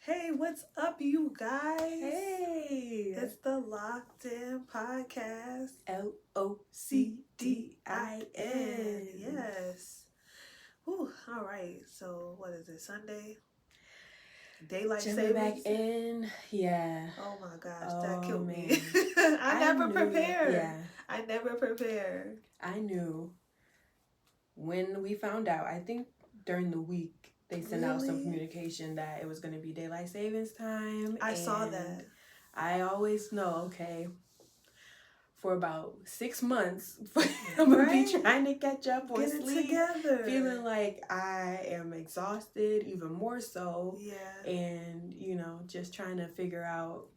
Hey, what's up, you guys? Hey, It's the Locked In podcast. LOCDIN. Yes. Whew, all right. So, what is it? Sunday? Daylight Jumping back savings? in. Yeah. Oh my gosh, that Oh killed me. man. I I never knew. prepared. Yeah. I never prepared. I knew when we found out. I think during the week they sent out some Really? communication that it was going to be daylight savings time, I saw and that. I always know. Okay, for about 6 months, I'm gonna be trying to catch up on Get it sleep, together. feeling like I am exhausted, even more so, Yeah, and just trying to figure out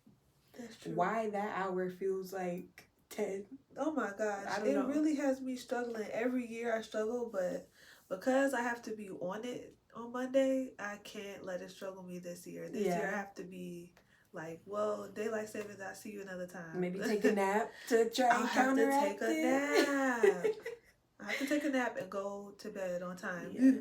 that's true. why that hour feels like 10. Oh my gosh, I don't it know. really has me struggling. Every year I struggle, but because I have to be on it on Monday, I can't let it struggle me this year. This year I Yeah, have to be like, well, daylight savings, I'll see you another time. maybe take a nap to try I'll and have to counteract take a nap. I have to take a nap and go to bed on time. Yeah.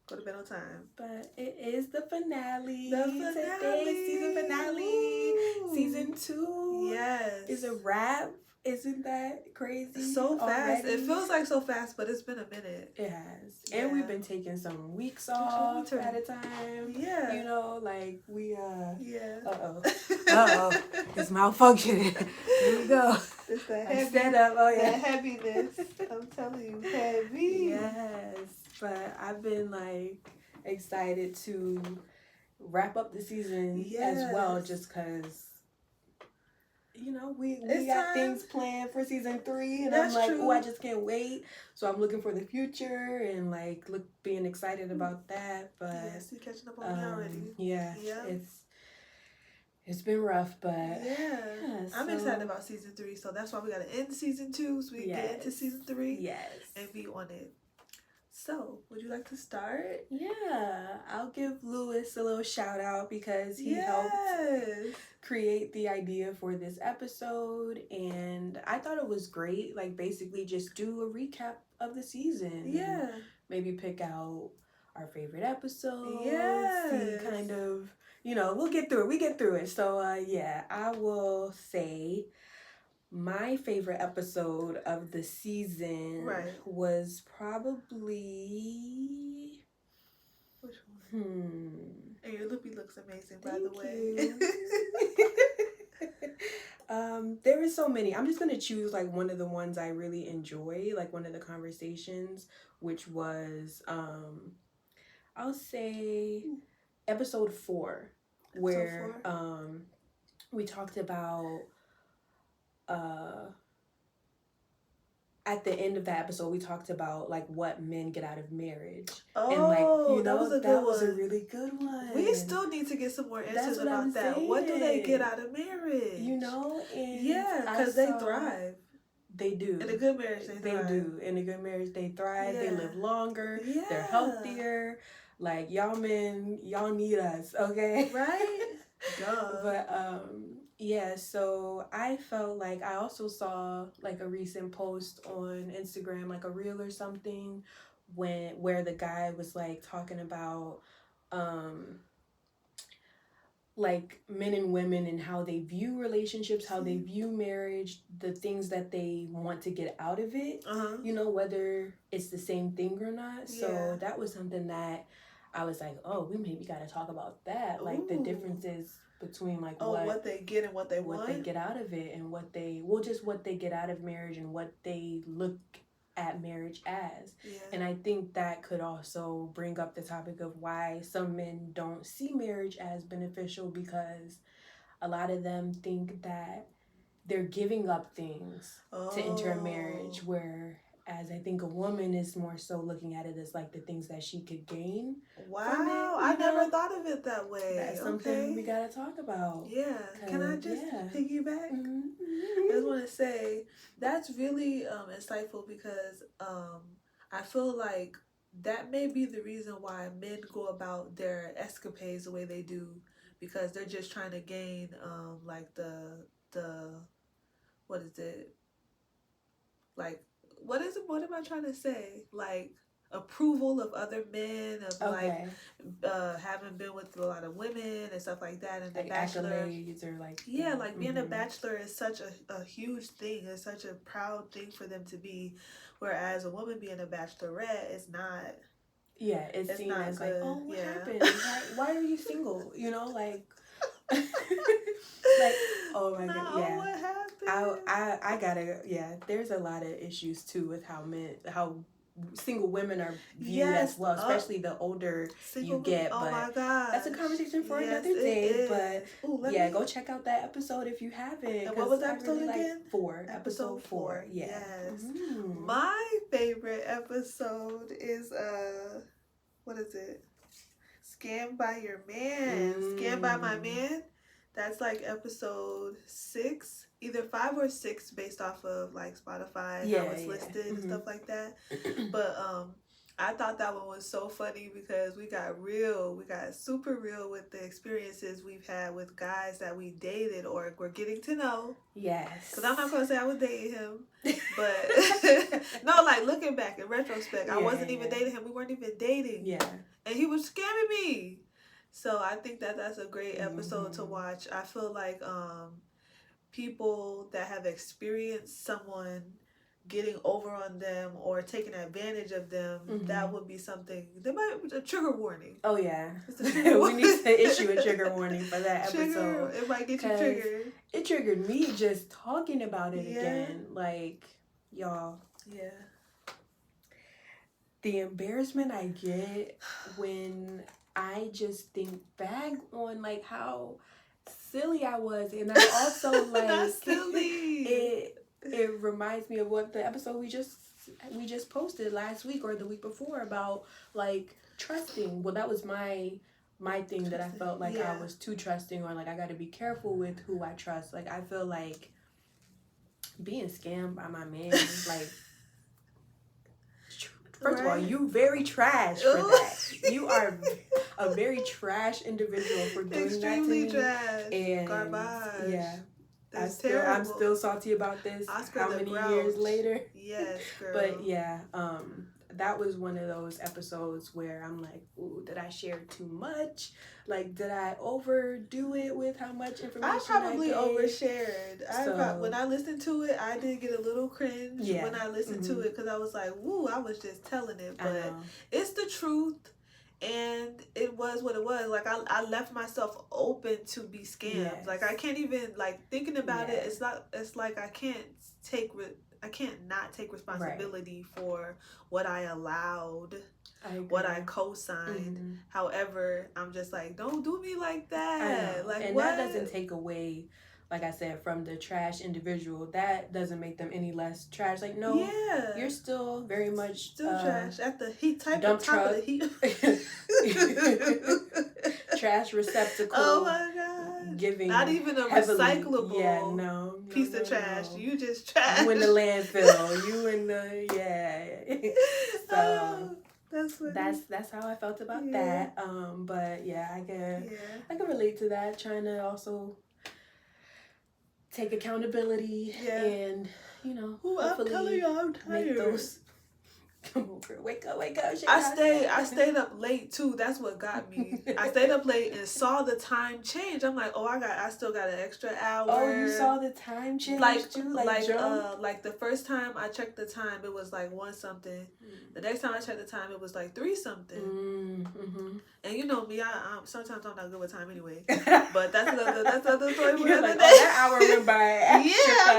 Go to bed on time. But it is the finale. The finale. Today, season finale. Woo. Season 2. Yes. Is a wrap. Isn't that crazy? So fast. Already? It feels like so fast, but it's been a minute. It has. Yeah. And we've been taking some weeks off at a time. Yeah. Like we Yeah. Uh-oh. It's malfunctioning. Here we go. It's the heavy, set up. Oh yeah. The heaviness. I'm telling you, heavy. Yes. But I've been excited to wrap up the season as well, just because we got things planned for season 3, and I'm like, oh, I just can't wait. So I'm looking for the future and being excited about that. But yes, you're catching up on me already. Yeah. It's been rough, but I'm excited about season 3. So that's why we gotta end season 2 so we can get into season 3. Yes. And be on it. So, would you like to start? Yeah, I'll give Lewis a little shout out because he helped create the idea for this episode, and I thought it was great. Basically just do a recap of the season. Yeah. Maybe pick out our favorite episodes. Yes. See kind of, we'll get through it. We get through it. So, I will say my favorite episode of the season was probably... Which one? And your loopy looks amazing, by the way. There were so many. I'm just gonna choose one of the ones I really enjoy, one of the conversations, which was I'll say episode 4, where we talked about at the end of that episode, we talked about what men get out of marriage. Oh, and that was a good one. That was a really good one. We still need to get some more answers about that. Saying. What do they get out of marriage? And because they thrive. They do. In a good marriage, they thrive. They do. In a good marriage, they thrive. Yeah. They live longer. Yeah. They're healthier. Y'all men, y'all need us, okay? Right? Duh. But, yeah, so I felt like I also saw a recent post on Instagram, a reel or something, where the guy was talking about men and women and how they view relationships, how they view marriage, the things that they want to get out of it, whether it's the same thing or not. Yeah. So that was something that I was like, oh, we maybe got to talk about that, the differences between what they get and what they want, what they get out of it, and what they get out of marriage and what they look at marriage as. Yeah. And I think that could also bring up the topic of why some men don't see marriage as beneficial, because a lot of them think that they're giving up things to enter a marriage, whereas I think a woman is more so looking at it as the things that she could gain. Wow, I never thought of it that way. That's something we gotta talk about. Yeah. Can I just piggyback? Mm-hmm. I just want to say that's really insightful, because I feel like that may be the reason why men go about their escapades the way they do, because they're just trying to gain the what is it? What am I trying to say? approval of other men, of like having been with a lot of women and stuff like that, and the like Bachelor. accolades or like like being a bachelor is such a huge thing. It's such a proud thing for them to be, whereas a woman being a bachelorette is not. Yeah, it's seen as good. Like, oh, what happened? Why are you single? You know, like, like, oh my god, yeah. What happened? I gotta, there's a lot of issues too with how single women are viewed as well, especially the older you get. Oh my god, that's a conversation for another day. But go check out that episode if you haven't. And what was that episode again? Episode 4. Yeah. Yes. My favorite episode is what is it? Scammed by Your Man. Scammed by My Man. That's like episode 6, either 5 or 6, based off of like Spotify, how it's listed and stuff like that. But I thought that one was so funny because we got super real with the experiences we've had with guys that we dated or we're getting to know. Yes. Because I'm not going to say I was dating him. But, no, like looking back in retrospect, I wasn't even dating him. We weren't even dating. Yeah. And he was scamming me. So I think that's a great episode to watch. I feel like people that have experienced someone getting over on them or taking advantage of them, that would be something. There might be a trigger warning. Oh yeah, we need to issue a trigger warning for that episode. It might get you triggered. It triggered me just talking about it again. Like, y'all. Yeah. The embarrassment I get when I just think back on like how silly I was, and I also like not silly. It reminds me of what the episode we just posted last week or the week before about like trusting. Well, that was my thing that I felt like I was too trusting, or like I got to be careful with who I trust. Like I feel like being scammed by my man, like. First of all, you very trash for that. You are a very trash individual for doing extremely that to me. Trash. And garbage. Yeah. That's I'm still salty about this. How many years later? Yes, girl. But yeah, that was one of those episodes where I'm like, ooh, did I share too much? Like, did I overdo it with how much information I probably gave? Overshared. When I listened to it, I did get a little cringe when I listened to it because I was like, woo, I was just telling it. But it's the truth. And it was what it was. Like, I left myself open to be scammed. Yes. Like, I can't even, like, thinking about it, it's like I can't not take responsibility for what I allowed, what I co-signed. However, I'm just like, don't do me like that. Like, and what? That doesn't take away, like I said, from the trash individual. That doesn't make them any less trash. Like, no, you're still very much trash at the heat type dump of truck. Of the heat. Trash receptacle. Oh my god! Giving not even a recyclable piece of trash. No. You just trash. You in the landfill. You in the So that's how I felt about that. But yeah, I can relate to that. Trying to also take accountability and hopefully I'm tired. Make those. Come over, wake up! I stayed up late too. That's what got me. I stayed up late and saw the time change. I'm like, I still got an extra hour. Oh, you saw the time change too? Like the first time I checked the time, it was like 1 something. The next time I checked the time, it was like 3 something. And you know me, I sometimes I'm not good with time anyway. But that's another story for another day. That hour went by. I'm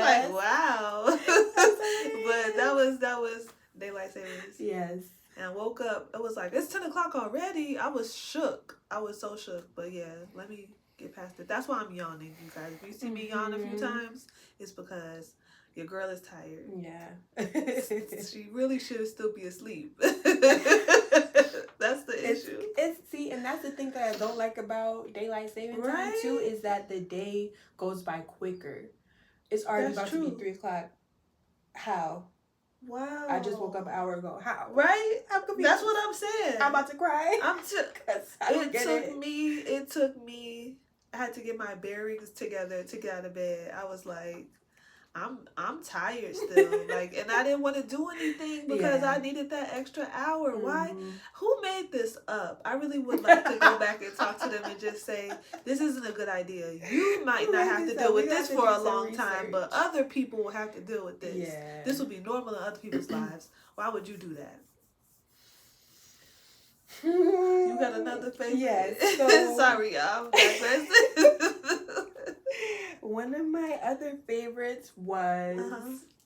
like, wow. But that was daylight savings. Yes. And I woke up. It was like, it's 10 o'clock already. I was shook. I was so shook. But yeah, let me get past it. That's why I'm yawning, you guys. If you see me yawn a few times, it's because your girl is tired. Yeah. She really should still be asleep. That's the issue. And that's the thing that I don't like about daylight saving time too, is that the day goes by quicker. It's already about to be 3 o'clock. How? Wow. I just woke up an hour ago. How? Right? That's what I'm saying. I'm about to cry. It took me, I had to get my bearings together to get out of bed. I was like, I'm tired still, like, and I didn't want to do anything because I needed that extra hour. Why? Who made this up? I really would like to go back and talk to them and just say, this isn't a good idea. You might not have to deal with this for a long time, but other people will have to deal with this. Yeah. This will be normal in other people's lives. Why would you do that? You got another favorite? Yes. So, sorry, y'all. I'm digressing. One of my other favorites was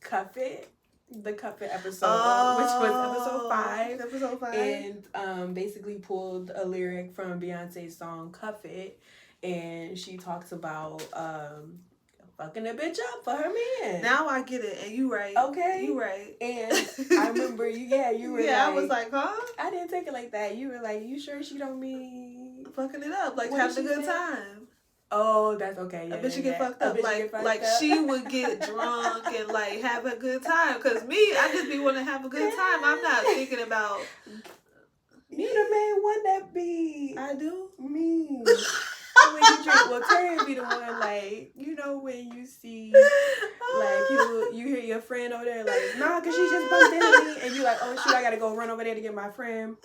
Cuff It, the Cuff It episode, which was episode 5. And basically pulled a lyric from Beyonce's song Cuff It, and she talks about fucking a bitch up for her man. Now I get it, and you right. Okay. You right. And I remember you were I was like, huh? I didn't take it like that. You were like, you sure she don't mean fucking it up, like having a good time. Oh, that's okay. Yeah, I bet you get fucked up. Like she would get drunk and like have a good time. Cause me, I just be wanting to have a good time. I'm not thinking about. You the main one that be. I do. Me. When you drink, well, Terri be the one, like, you know, when you see, like, you hear your friend over there, like, nah, because she just bumped into me, and you like, oh, shoot, I got to go run over there to get my friend.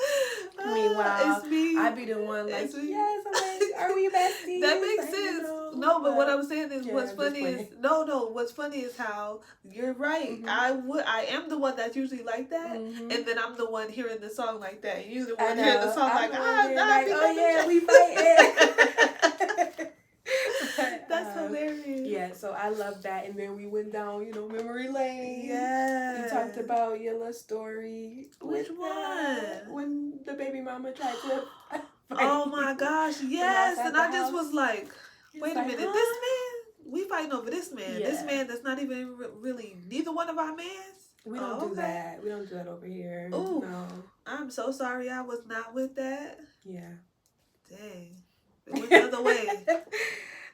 Meanwhile, it's me. I be the one, like, yes, I'm like, are we besties? That makes sense. You know, no, but what I'm saying is, what's funny is, what's funny is how, you're right, I am the one that's usually like that, and then I'm the one hearing the song like that, and you the one hearing the song like, oh yeah, we fighting. That's hilarious. Yeah, so I love that. And then we went down, memory lane. Yeah. We talked about your little story. Which one? When the baby mama tried to. Oh my gosh, yes. And I just was like, wait a minute, this man? We fighting over this man. Yeah. This man that's not even really neither one of our mans? We don't do that. We don't do that over here. Ooh. No. I'm so sorry I was not with that. Yeah. Dang. It went the other way.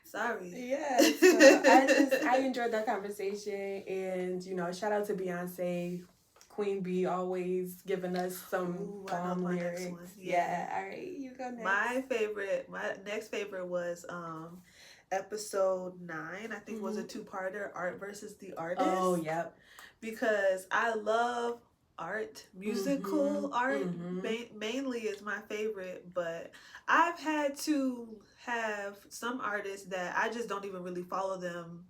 Sorry. Yeah. So I enjoyed that conversation, and shout out to Beyonce, Queen B, always giving us some bomb lyrics. Yeah. All right, you go next. My next favorite was episode 9. I think was a 2-parter, Art versus the Artist. Oh, yep. Because I love art, musical art mainly is my favorite, but I've had to have some artists that I just don't even really follow them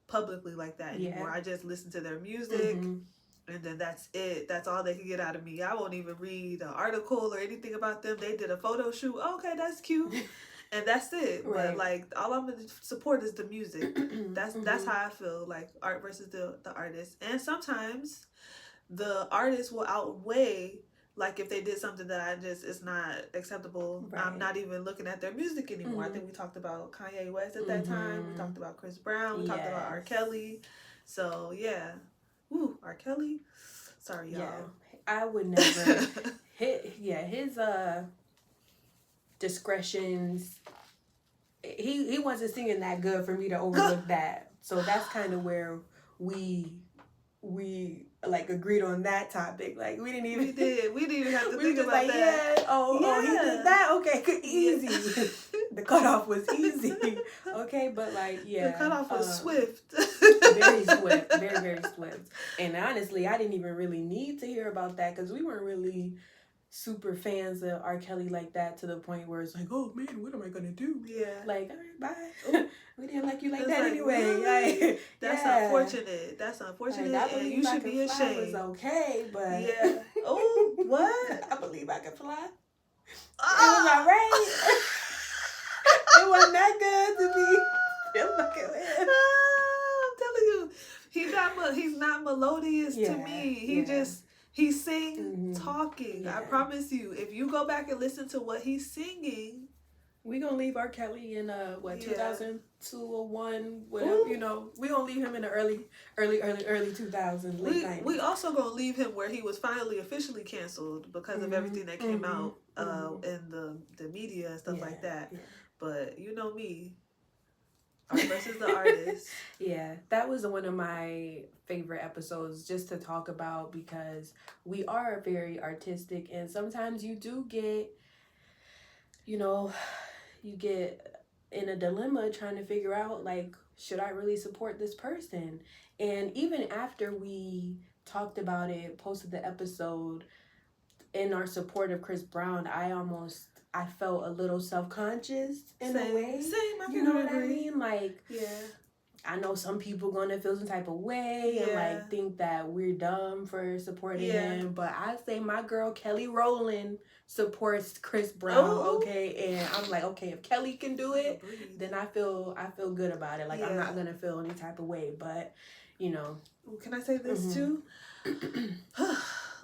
publicly like that anymore. I just listen to their music and then that's it. That's all they can get out of me. I won't even read an article or anything about them. They did a photo shoot. Okay, that's cute. And that's it. Right. But like all I'm gonna support is the music. That's how I feel, like art versus the artist. And sometimes the artist will outweigh, like if they did something that it's not acceptable. Right. I'm not even looking at their music anymore. I think we talked about Kanye West at that time. We talked about Chris Brown. We talked about R. Kelly. So yeah. Ooh, R. Kelly. Sorry, y'all. Yeah. I would never his discretions, he wasn't singing that good for me to overlook that. So that's kind of where we like agreed on that topic. Like we didn't even have to think about that. Oh, he did that. Okay, easy. The cutoff was easy. Okay, but like the cutoff was swift. Very swift, very very swift. And honestly, I didn't even really need to hear about that because we weren't really super fans of R. Kelly like that, to the point where it's like, oh man, what am I gonna do? Yeah. Like, all right, bye. We didn't like you like that anyway. Really? Like, that's unfortunate. That's unfortunate, like, and you should be ashamed. It was okay, but yeah. Oh, what? I believe I can fly. It was alright. It wasn't that good to be looking with. I'm telling you, he's not melodious to me. He sings talking. Yeah. I promise you. If you go back and listen to what he's singing, we gonna leave R. Kelly in 2002 or 1, whatever. Ooh. We gonna leave him in the early 2000s, late 90s. We also gonna leave him where he was finally officially canceled because of everything that came out in the media and stuff like that. Yeah. But you know me. Art versus the artist. Yeah, that was one of my favorite episodes just to talk about, because we are very artistic, and sometimes you do get, you get in a dilemma trying to figure out like should I really support this person? And even after we talked about it, posted the episode in our support of Chris Brown, I felt a little self-conscious in a way. Same, you know what I mean? Like, yeah. I know some people gonna feel some type of way and like think that we're dumb for supporting him, but I say my girl Kelly Rowland supports Chris Brown, okay? And I'm like, okay, if Kelly can do it, then I feel good about it. Like, I'm not gonna feel any type of way, but you know. Can I say this too?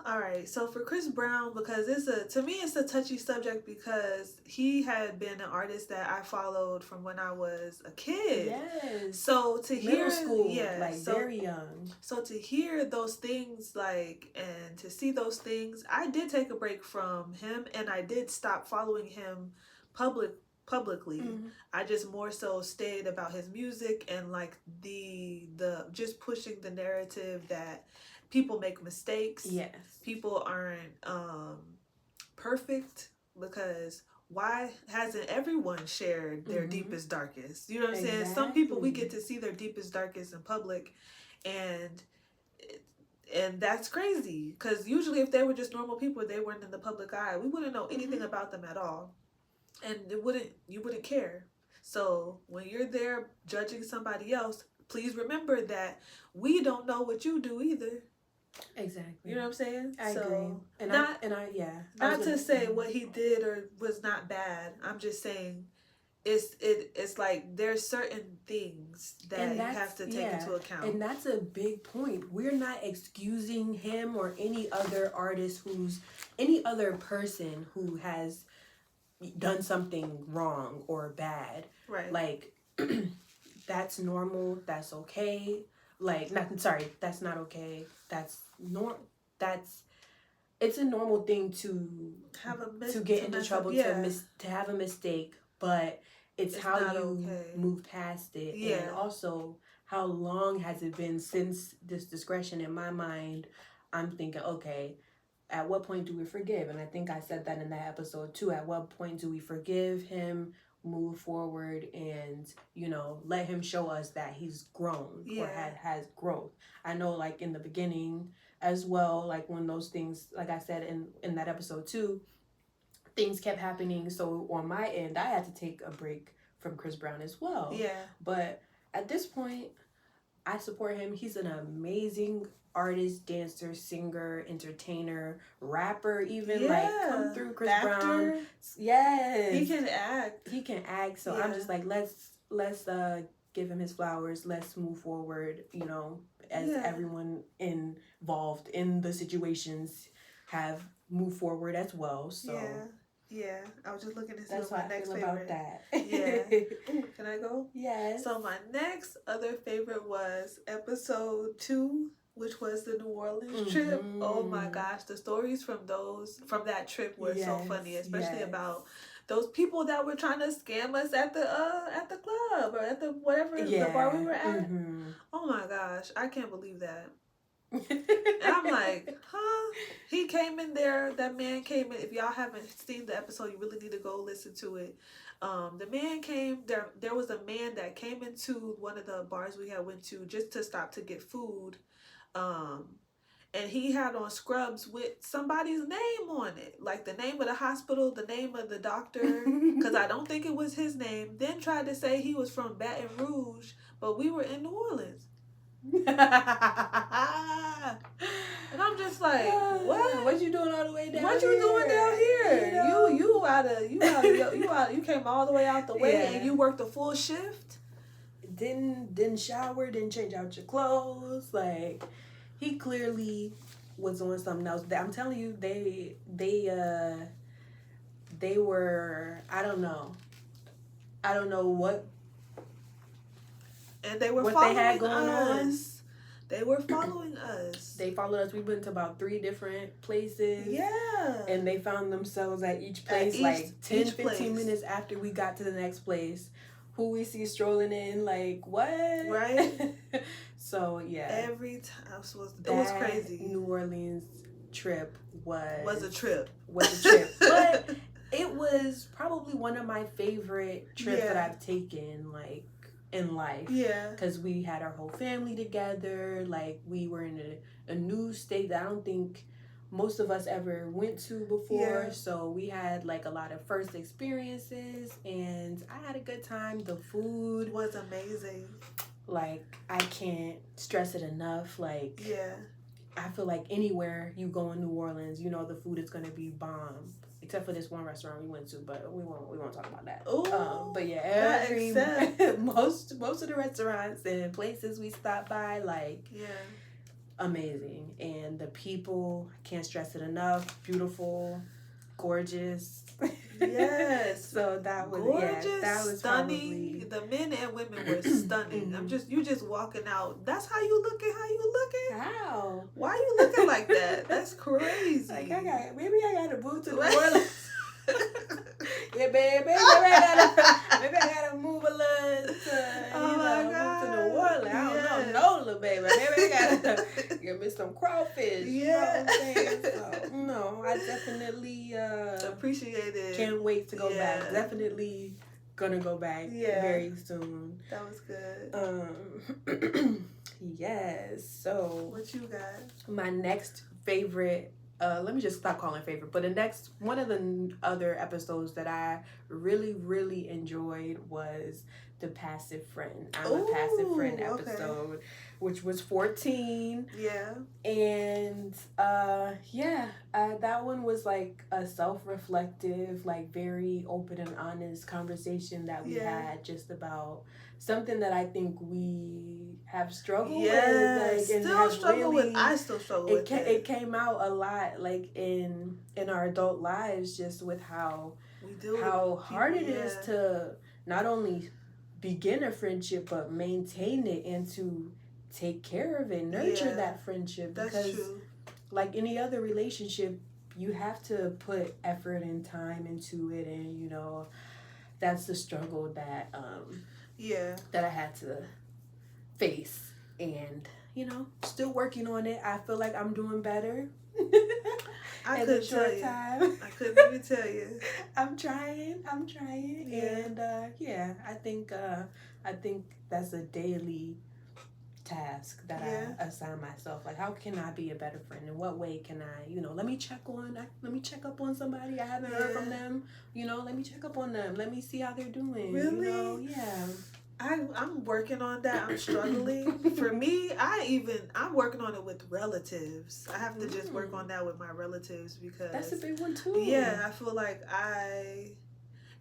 All right, so for Chris Brown, because to me it's a touchy subject, because he had been an artist that I followed from when I was a kid. Yes. So to hear, middle school, like very young. So to hear those things, like, and to see those things, I did take a break from him, and I did stop following him publicly. Mm-hmm. I just more so stayed about his music and like the just pushing the narrative that people make mistakes. Yes. People aren't perfect, because why hasn't everyone shared their deepest, darkest? You know what I'm saying? Some people, we get to see their deepest, darkest in public, and that's crazy, because usually if they were just normal people, they weren't in the public eye, we wouldn't know anything about them at all, and you wouldn't care. So when you're there judging somebody else, please remember that we don't know what you do either. Exactly. You know what I'm saying? I agree. And not to say what he did or was not bad. I'm just saying it's like there's certain things that you have to take into account. And that's a big point. We're not excusing him or any other artist any other person who has done something wrong or bad. Right. Like that's normal, that's okay. Like, that's not okay. It's a normal thing to get into trouble, to have a mistake, but it's how you move past it. Yeah. And also, how long has it been since this discretion? In my mind, I'm thinking, okay, at what point do we forgive? And I think I said that in that episode too. At what point do we forgive him, move forward, and let him show us that he's grown or has growth? I know, like in the beginning as well, like when those things, like I said in that episode too, things kept happening. So on my end, I had to take a break from Chris Brown as well. Yeah. But at this point, I support him. He's an amazing artist, dancer, singer, entertainer, rapper, even. Like, come through, Chris Brown. Yes. He can act. So I'm just like, let's give him his flowers. Let's move forward, as everyone involved in the situations have moved forward as well. So yeah. I was just looking to see what my next favorite. About that. Yeah. Ooh, can I go? Yes. So my next other favorite was episode 2, which was the New Orleans trip. Oh my gosh, the stories from that trip were so funny, especially about those people that were trying to scam us at the club or at the the bar we were at. Oh my gosh, I can't believe that. And I'm like, he came in there, that man came in. If y'all haven't seen the episode, you really need to go listen to it. The man came there was a man that came into one of the bars we had went to just to stop to get food. And he had on scrubs with somebody's name on it, like the name of the hospital, the name of the doctor, because I don't think it was his name. Then tried to say he was from Baton Rouge, but we were in New Orleans. And I'm just like, what you doing all the way down? What you doing down here? You came all the way out the way and you worked a full shift. Didn't shower, didn't change out your clothes. Like, he clearly was on something else. I'm telling you, they were, I don't know what. And they were following they had going us. They were following us. They followed us. We went to about 3 different places. Yeah. And they found themselves at each place, 15 minutes after we got to the next place. Who we see strolling in, like, what? Right? So, yeah. Every time. It was crazy. New Orleans trip was a trip. But it was probably one of my favorite trips that I've taken. Like, in life. Yeah. Because we had our whole family together. Like, we were in a new state that I don't think most of us ever went to before. Yeah. So we had like a lot of first experiences, and I had a good time. The food was amazing. Like, I can't stress it enough. Like, yeah, I feel like anywhere you go in New Orleans, you know the food is gonna be bomb. Except for this one restaurant we went to, but we won't talk about that. But yeah, most of the restaurants and places we stopped by, like, amazing. And the people, I can't stress it enough, beautiful, gorgeous. Yes. So that was gorgeous, that was stunning. The men and women were stunning. You just walking out. That's how you looking. How? Why you looking like that? That's crazy. Like, maybe I gotta move to New Orleans. Yeah, baby. Maybe I gotta move a little move to New Orleans. I don't know, little baby. Maybe I gotta get me some crawfish. Yeah. You know what I'm saying? So, no, I definitely appreciate it. Can't wait to go back. Definitely gonna go back very soon. That was good. Yes. So what you got? My next favorite. Let me just stop calling favorite. But the next one of the other episodes that I really, really enjoyed was the passive friend. I'm a passive friend episode, which was 14. Yeah. And that one was like a self-reflective, like very open and honest conversation that we had just about something that I think we have struggled with. Like, I still struggle with it. It came out a lot, like in our adult lives, just with how hard it is to not only begin a friendship but maintain it and to take care of it, nurture that friendship. Because like any other relationship, you have to put effort and time into it, and that's the struggle that that I had to face, and still working on it. I feel like I'm doing better. I couldn't tell you. I couldn't even tell you. I'm trying, and I think that's a daily task that I assign myself. Like, how can I be a better friend? In what way can I, let me check up on somebody I haven't heard from them. Let me check up on them. Let me see how they're doing. Really? Yeah. I'm working on that. I'm struggling. For me, I'm working on it with relatives. I have to just work on that with my relatives because that's a big one too. Yeah, I feel like I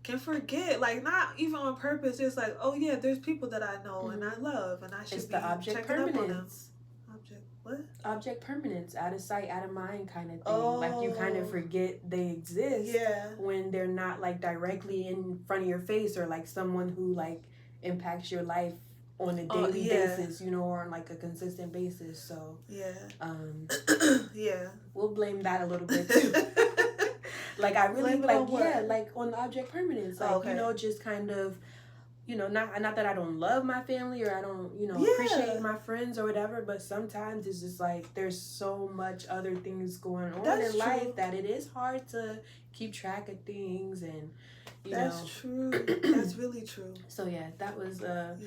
can forget, like, not even on purpose. It's like, oh yeah, there's people that I know and I love, and I should be checking up on them. Object permanence, out of sight, out of mind kind of thing. Like, you kind of forget they exist when they're not like directly in front of your face, or like someone who like impacts your life on a daily basis, or on like a consistent basis. So we'll blame that a little bit too. Like, I really like on the object permanence, like just kind of, not that I don't love my family or I don't appreciate my friends or whatever, but sometimes it's just like there's so much other things going on in life that it is hard to keep track of things, and that's true. That's really true. So that was a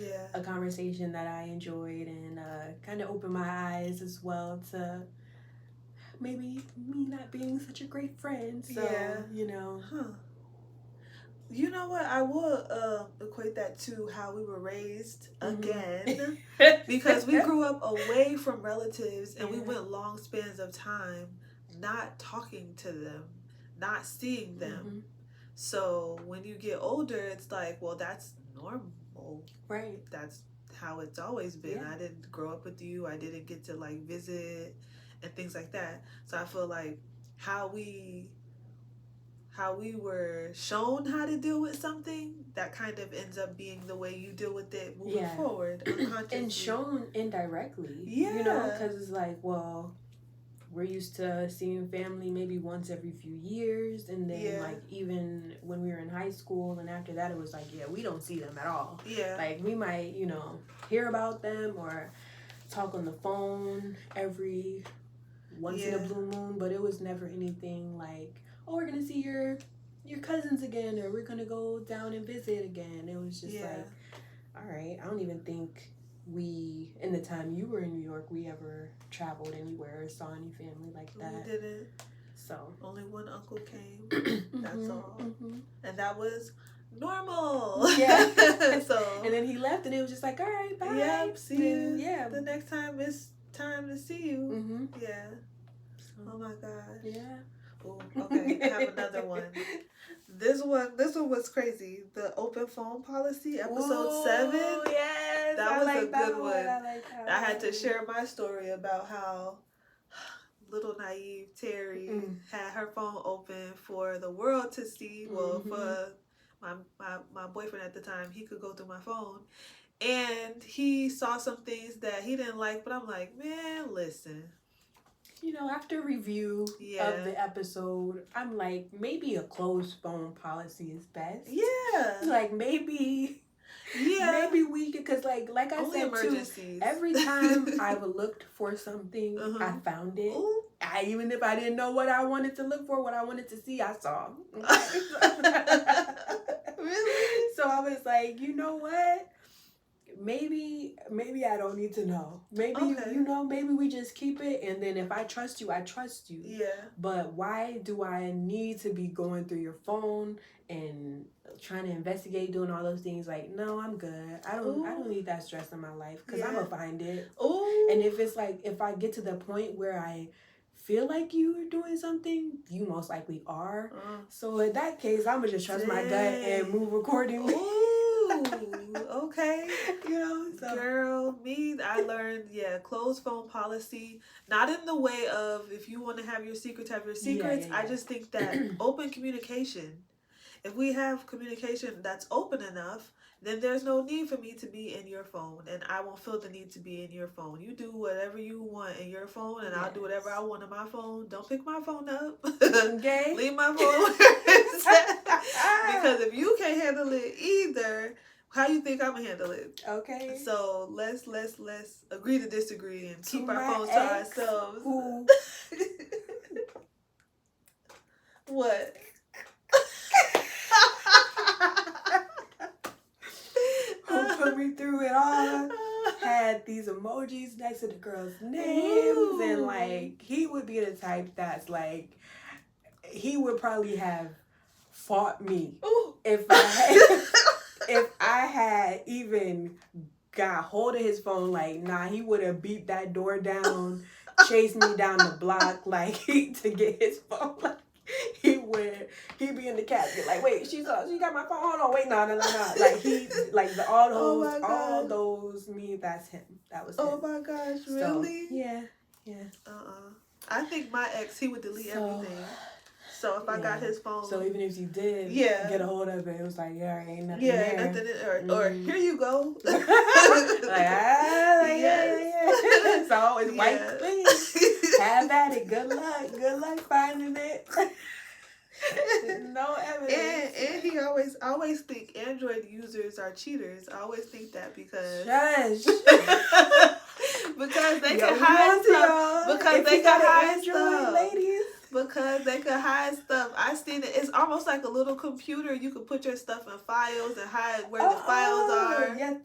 conversation that I enjoyed, and kind of opened my eyes as well to maybe me not being such a great friend. So You know what? I will equate that to how we were raised again, because we grew up away from relatives, and we went long spans of time not talking to them, not seeing them. So when you get older, it's like, well, that's normal. Right. That's how it's always been. I didn't grow up with you. I didn't get to like visit and things like that. So I feel like how we were shown how to deal with something, that kind of ends up being the way you deal with it moving forward, unconsciously. And shown indirectly. Yeah. Because it's like, well, we're used to seeing family maybe once every few years, and then like even when we were in high school and after that, it was like, we don't see them at all. Yeah. Like, we might, hear about them or talk on the phone every once in a blue moon, but it was never anything like, oh, we're gonna see your cousins again, or we're gonna go down and visit again. It was just like, All right. I don't even think in the time you were in New York, we ever traveled anywhere or saw any family like that. We didn't. So only one uncle came. That's all. And that was normal. Yeah. So and then he left, and it was just like, all right, bye. Yep. See you. Yeah. The next time it's time to see you. Yeah. So, oh my gosh. Yeah. Ooh, okay. I have another one. This one was crazy. The open phone policy, episode 7. Yes, that was a good one. I like that. I had to share my story about how little naive Terri had her phone open for the world to see. Well, for my boyfriend at the time, he could go through my phone, and he saw some things that he didn't like. But I'm like, man, listen. After review of the episode, I'm like, maybe a closed phone policy is best. Yeah. Like, maybe we could, because like I only said emergencies. Too, every time I've looked for something, I found it. Even if I didn't know what I wanted to look for, what I wanted to see, I saw. Really? So I was like, you know what? Maybe I don't need to know. Maybe maybe we just keep it, and then if I trust you, I trust you. Yeah. But why do I need to be going through your phone and trying to investigate, doing all those things? Like, no, I'm good. I don't need that stress in my life, because I'm gonna find it. Ooh. And if it's like, if I get to the point where I feel like you're doing something, you most likely are. So in that case, I'm gonna just trust my gut and move accordingly. Okay. So. Girl, I learned, closed phone policy. Not in the way of, if you want to have your secrets, have your secrets. I just think that open communication. If we have communication that's open enough, then there's no need for me to be in your phone, and I won't feel the need to be in your phone. You do whatever you want in your phone, and I'll do whatever I want on my phone. Don't pick my phone up. Okay. Leave my phone where it's at. Because if you can't handle it either, how you think I'm gonna handle it? Okay. So let's agree to disagree and keep our phones to ourselves. What? Who put me through it all, had these emojis next to the girls' names, and like, he would be the type that's like, he would probably have fought me if I had even got hold of his phone. Like, nah, he would have beat that door down, chased me down the block, like, to get his phone. Like, he'd be in the casket, like, wait, she got my phone, hold on, wait, no. Like, all those me, that's him. That was him. Oh my gosh, really? So, yeah. I think my ex, he would delete everything. So if I got his phone. So even if you did get a hold of it, it was like, ain't nothing there. Nothing, or here you go. So it's white clean. Have at it. Good luck finding it. No evidence. And he always think Android users are cheaters. I always think that because because they can hide stuff. Because they can hide stuff. Ladies. Because they could hide stuff. I seen it. It's almost like a little computer. You could put your stuff in files and hide where the files are. Yeah,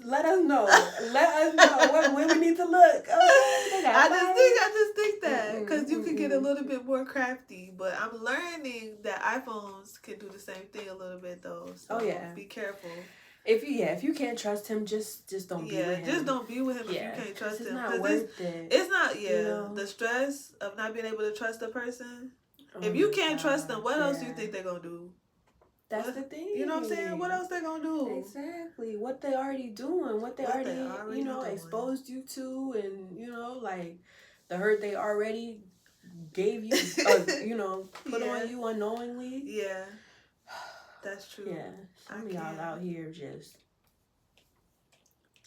let us know. Let us know when we need to look. I just think that because you could get a little bit more crafty. But I'm learning that iPhones can do the same thing a little bit though. So be careful. If you can't trust him, just don't be with him. Just don't be with him if you can't trust him. It's not worth it. It's not, the stress of not being able to trust a person. If you can't trust them, what else do you think they're going to do? That's the thing. You know what I'm saying? What else they going to do? Exactly. What they already doing. What they already exposed you to, and, like, the hurt they already gave you, put on you unknowingly. Yeah. That's true. Yeah, some of y'all out here just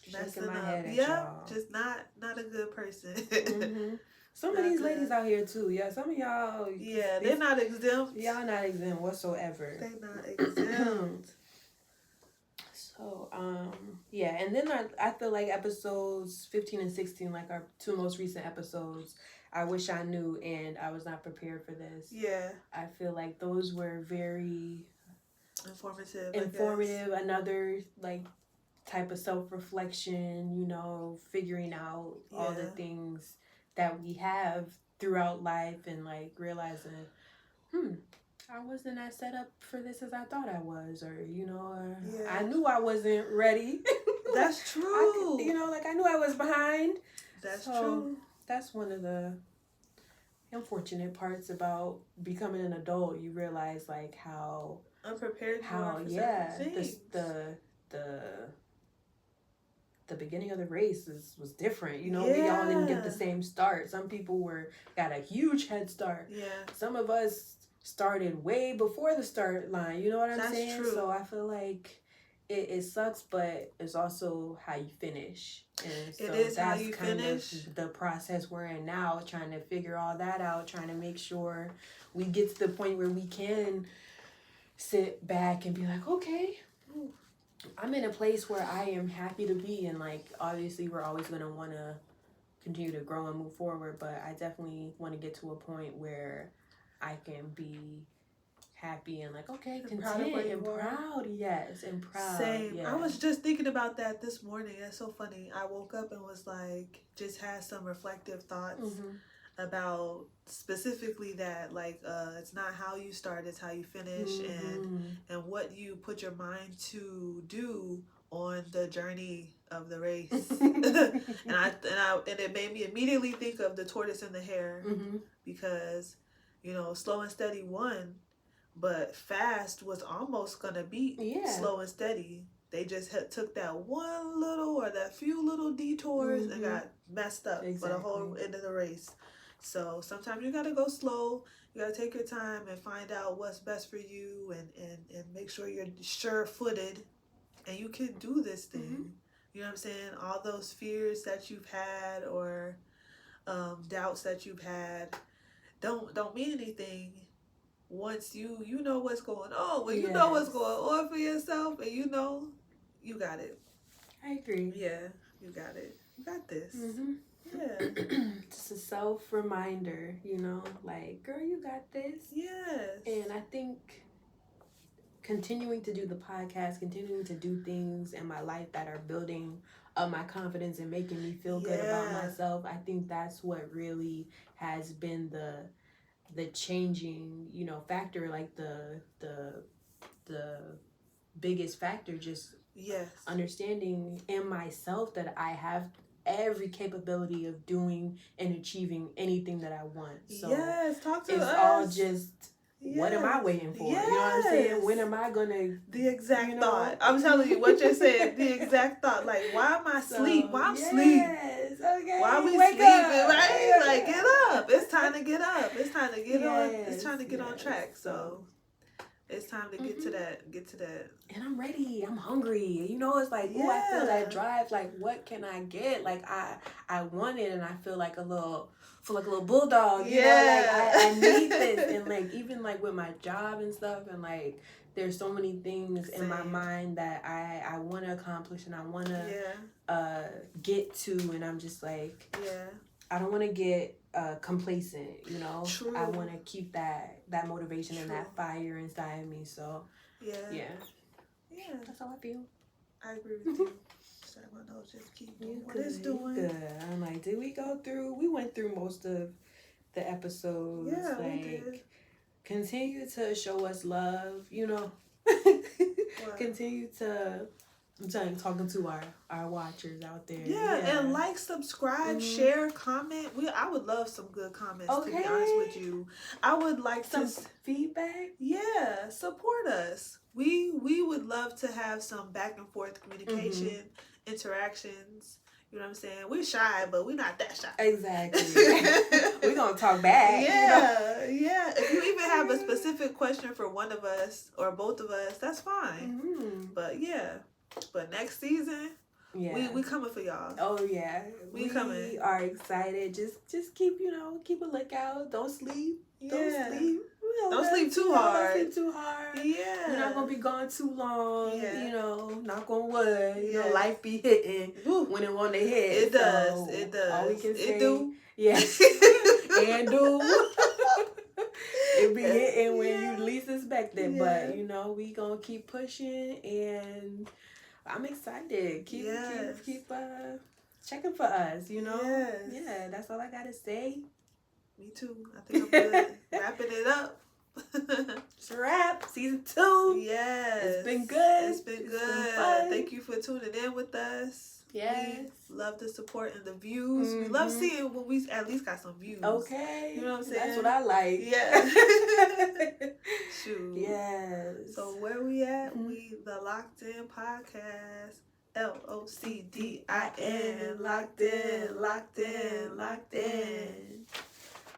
shaking my head at y'all. Just not a good person. Some of these ladies out here too. Yeah, some of y'all. Yeah, they're not exempt. Y'all not exempt whatsoever. They're not exempt. So, and then I feel like episodes 15 and 16, like our two most recent episodes, I Wish I Knew and I Was Not Prepared for This. Yeah. I feel like those were very informative. Another like type of self-reflection, you know, figuring out all the things that we have throughout life, and like realizing, I wasn't as set up for this as I thought I was, or you know, or I knew I wasn't ready. That's true. You know, like I knew I was behind. That's true. That's one of the unfortunate parts about becoming an adult. You realize like how unprepared you are for certain things. The beginning of the race was different. You know, we all didn't get the same start. Some people got a huge head start. Yeah. Some of us started way before the start line. You know what I'm saying? True. So I feel like it sucks, but it's also how you finish. And so it is that's how you kind finish. of the process we're in now, trying to figure all that out, trying to make sure we get to the point where we can sit back and be like, okay, I'm in a place where I am happy to be. And like, obviously we're always going to want to continue to grow and move forward, but I definitely want to get to a point where I can be happy and like, okay, content and proud. Yes, and proud. Same. I was just thinking about that this morning. That's so funny. I woke up and was like, just had some reflective thoughts about specifically that, like, it's not how you start, it's how you finish, and what you put your mind to do on the journey of the race. and it made me immediately think of the tortoise and the hare, because, you know, slow and steady won, but fast was almost gonna beat slow and steady. They just took that one little or that few little detours and got messed up for the whole end of the race. So sometimes you gotta go slow. You gotta take your time and find out what's best for you, and make sure you're sure-footed and you can do this thing. You know what I'm saying? All those fears that you've had, or doubts that you've had, don't mean anything once you know what's going on. When you know what's going on for yourself, and you know you got it. I agree. Yeah, you got it. You got this. Yeah. Just a self-reminder, you know, like, girl, you got this. Yes. And I think continuing to do the podcast, continuing to do things in my life that are building up my confidence and making me feel good about myself, I think that's what really has been the changing, you know, factor, like the biggest factor, just understanding in myself that I have every capability of doing and achieving anything that I want. So talk to us. It's all just, what am I waiting for? You know what I'm saying? When am I gonna? The exact thought. I'm telling you what you're saying. The exact thought. Like, why am I asleep? Why I'm asleep? Okay. Why we sleeping? Right? Like, get up. It's time to get up. It's time to get on. It's time to get on track. So it's time to get to that. Get to that. And I'm ready. I'm hungry. You know, it's like, oh, I feel that drive. Like, what can I get? Like, I want it, and I feel like a little bulldog. You know, like I need this. And like, even like with my job and stuff, and like, there's so many things in my mind that I want to accomplish and I want to get to, and I'm just like, I don't want to get complacent, you know. True. I want to keep that motivation and that fire inside of me. So yeah, that's how I feel. I agree with you. So my nose just keep doing what it's doing. Good. I'm like, did we go through? We went through most of the episodes. Yeah, like, we did. Continue to show us love, you know. Continue to, I'm telling you, talking to our watchers out there. Yeah, and like, subscribe, share, comment. I would love some good comments, to be honest with you. I would like some feedback. Yeah, support us. We would love to have some back and forth communication, interactions. You know what I'm saying? We're shy, but we're not that shy. Exactly. We're going to talk back. Yeah, you know? Yeah. If you even have a specific question for one of us or both of us, that's fine. But but next season, we coming for y'all. Oh, yeah. We coming. We are excited. Just keep a lookout. Don't sleep. Don't sleep. Don't sleep too hard. Don't sleep too hard. Yeah. You're not going to be gone too long. Yeah. You know, knock on wood. You know, life be hitting when it want to hit. It does. It does. All we can say. It do. Yeah. And do. It be hitting when you least expect it. But, you know, we going to keep pushing. And I'm excited. Keep checking for us, you know? Yes. Yeah, that's all I gotta say. Me too. I think I'm good. Wrapping it up. It's a wrap. Season 2. Yes. It's been good. It's been good. Thank you for tuning in with us. Yes. We love the support and the views. We love seeing when we at least got some views. Okay. You know what I'm saying? That's what I like. Yeah. Shoot. Yes. So where we at? We the Loc'd In podcast. LOCDIN. Locked in. Locked in. Locked in.